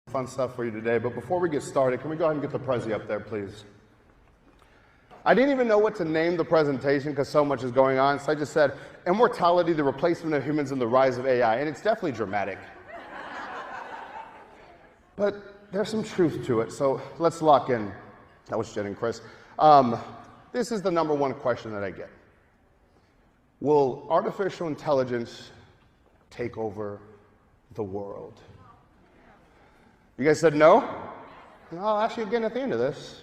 Fun stuff for you today, but before we get started, can we go ahead and get the Prezi up there, please? I didn't even know what to name the presentation because so much is going on, so I just said, Immortality, the Replacement of Humans and the Rise of AI, and it's definitely dramatic. But there's some truth to it, so let's lock in. That was Jen and Chris. This is the number one question that I get. Will artificial intelligence take over the world? You guys said no? I'll ask you again at the end of this.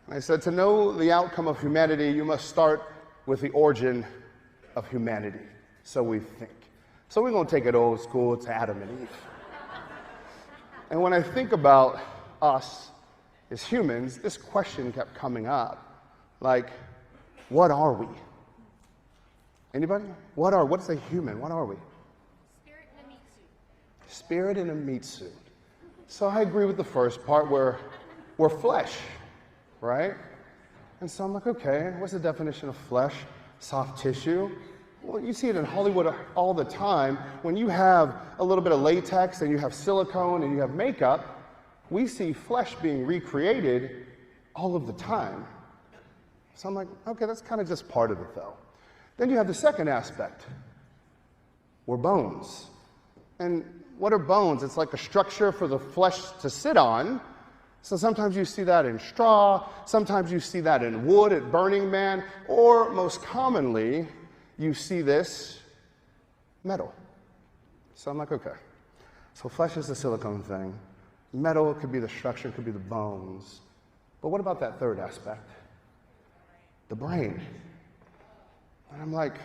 And I said, to know the outcome of humanity, you must start with the origin of humanity. So we think. So we're going to take it old school to Adam and Eve. And when I think about us as humans, this question kept coming up. Like, what are we? Anybody? What is a human? What are we? Spirit in a meat suit. Spirit in a meat suit. So I agree with the first part where we're flesh, right? And so I'm like, okay, what's the definition of flesh? Soft tissue? Well, you see it in Hollywood all the time. When you have a little bit of latex and you have silicone and you have makeup, we see flesh being recreated all of the time. So I'm like, okay, that's kind of just part of it though. Then you have the second aspect. We're bones. And what are bones? It's like a structure for the flesh to sit on. So sometimes you see that in straw, sometimes you see that in wood at Burning Man, or most commonly, you see this metal. So I'm like, okay. So flesh is the silicone thing. Metal could be the structure, could be the bones. But what about that third aspect? The brain. And I'm like,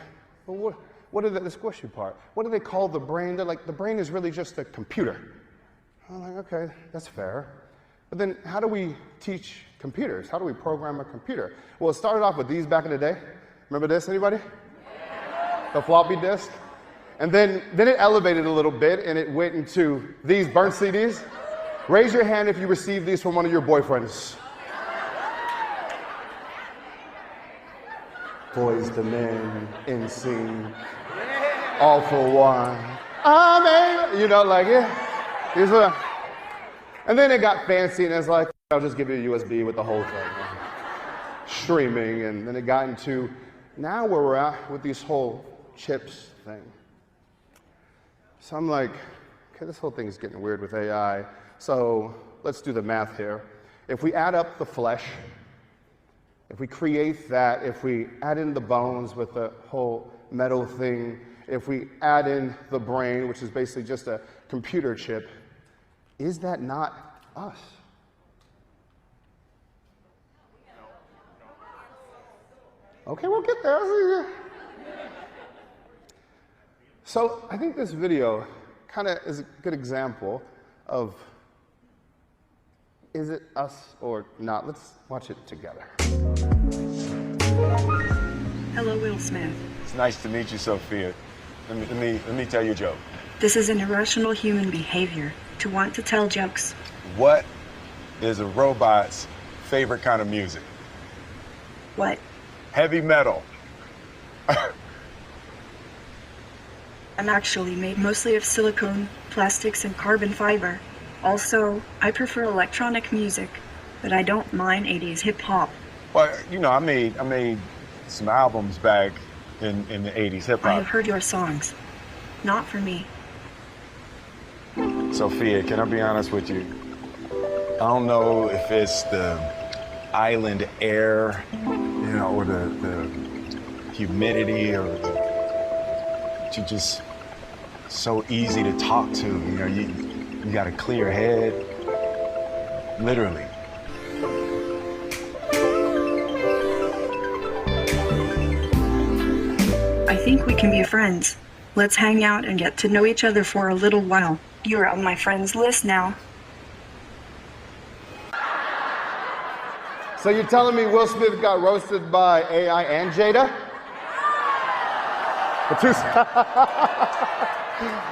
well, what are the squishy part? What do they call the brain? They're like, the brain is really just a computer. I'm like, okay, that's fair. But then how do we teach computers? How do we program a computer? Well, it started off with these back in the day. Remember this, anybody? Yeah. The floppy disk. And then it elevated a little bit and it went into these burnt CDs. Raise your hand if you received these from one of your boyfriends. Boyz II Men, NSYNC, All For One. You know, like, yeah. These are, and then it got fancy and it's like, I'll just give you a USB with the whole thing. Streaming, and then it got into now where we're at with these whole chips thing. So I'm like, okay, this whole thing is getting weird with AI. So let's do the math here. If we add up the flesh, if we create that, if we add in the bones with the whole metal thing, if we add in the brain, which is basically just a computer chip, is that not us? Okay, we'll get there. So I think this video kind of is a good example of, is it us or not? Let's watch it together. Hello, Will Smith. It's nice to meet you, Sophia. Let me tell you a joke. This is an irrational human behavior to want to tell jokes. What is a robot's favorite kind of music? What? Heavy metal. I'm actually made mostly of silicone, plastics, and carbon fiber. Also, I prefer electronic music, but I don't mind 80s hip-hop. Well, you know, I made some albums back in the 80s hip-hop. I have heard your songs. Not for me. Sophia, can I be honest with you? I don't know if it's the island air, you know, or the humidity, or you're just so easy to talk to. You know, you got a clear head, literally. I think we can be friends. Let's hang out and get to know each other for a little while. You're on my friends list now. So you're telling me Will Smith got roasted by AI and Jada?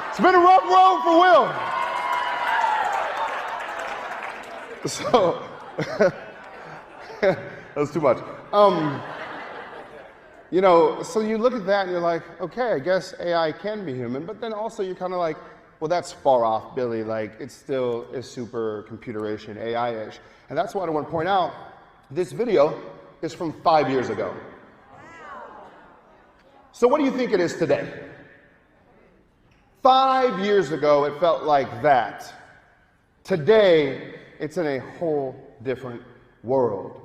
It's been a rough road for Will. So, that was too much. You know, so you look at that and you're like, okay, I guess AI can be human, but then also you're kind of like, well, that's far off, Billy. Like, it still is super computeration, AI-ish. And that's why I want to point out, this video is from 5 years ago. So what do you think it is today? 5 years ago, it felt like that. Today, it's in a whole different world.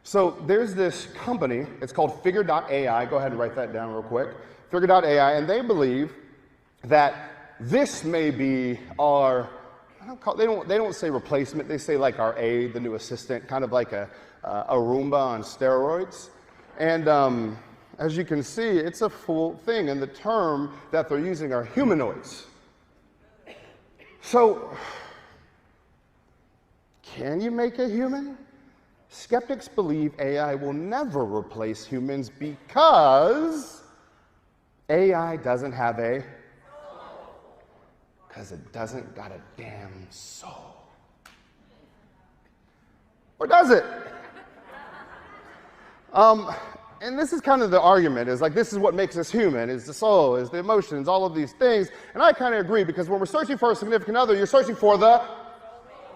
So there's this company, it's called Figure.ai. Go ahead and write that down real quick. Figure.ai, and they believe that this may be our, they don't say replacement, they say like our aide, the new assistant, kind of like a Roomba on steroids. And as you can see, it's a full thing, and the term that they're using are humanoids. So, can you make a human? Skeptics believe AI will never replace humans because AI doesn't have a, because it doesn't got a damn soul. Or does it? And this is kind of the argument, is like, this is what makes us human, is the soul, is the emotions, all of these things. And I kind of agree, because when we're searching for a significant other, you're searching for the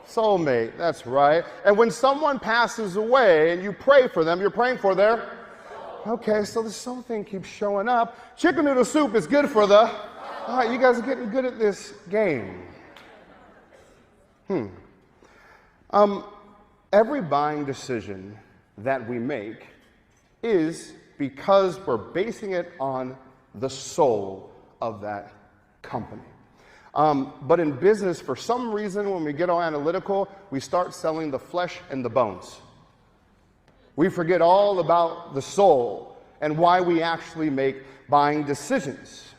soulmate. That's right. And when someone passes away and you pray for them, you're praying for their, okay, so the soul thing keeps showing up. Chicken noodle soup is good for the, all right, you guys are getting good at this game. Every buying decision that we make is because we're basing it on the soul of that company. But in business, for some reason, when we get all analytical, we start selling the flesh and the bones. We forget all about the soul and why we actually make buying decisions.